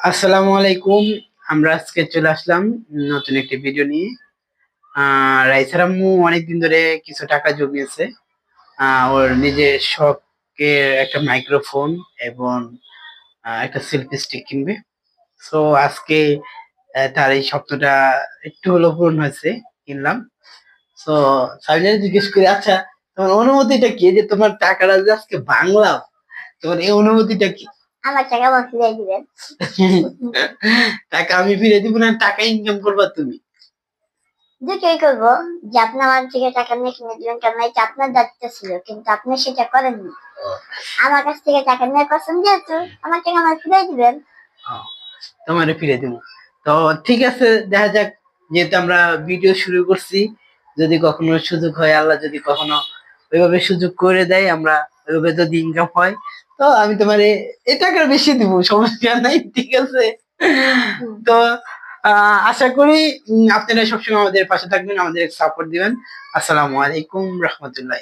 আসসালামু আলাইকুম। আমরা আজকে চলে আসলাম নতুন একটি ভিডিও নিয়ে। রাইসার আম্মু অনেকদিন ধরে কিছু টাকা জমিয়েছে। ওর নিজের শখের একটা মাইক্রোফোন এবং একটা সেলফি স্টিক কিনবে। সো আজকে তার এই স্বপ্নটা একটু হলেও পূরণ হয়েছে, কিনলাম। সো সাবিনারে জিজ্ঞেস করি, আচ্ছা তোমার অনুভূতিটা কি, যে তোমার টাকাটা যে আজকে বাংলাম, তোমার এই অনুভূতিটা কি? আমার টাকা আমার ফিরিয়ে দিবেন। টাকা আমি ফিরে দিব না, টাকা ইনকাম করবা তুমি? দুটোই করবো। যে আপনি আমার থেকে টাকা নিয়ে কিনে দিবেন, কারণ এটা আপনার দায়িত্ব ছিল, কিন্তু আপনি সেটা করেননি। আমার কাছ থেকে টাকা নিয়ে কসম, যেহেতু আমার টাকা আমার ফিরিয়ে দিবেন। তোমারে ফিরে দিব। তো ঠিক আছে, দেখা যাক। যেহেতু আমরা ভিডিও শুরু করছি, যদি কখনো সুযোগ হয়, আল্লাহ যদি কখনো ওইভাবে সুযোগ করে দেয়, আমরা ওইভাবে যদি ইনকাম হয়, তো আমি তোমার এই টাকার বেশি দিব, সমস্যা নাই, ঠিক আছে? তো আশা করি আপনারা সবসময় আমাদের পাশে থাকবেন, আমাদের সাপোর্ট দিবেন। আসসালামু আলাইকুম রহমতুল্লাহ।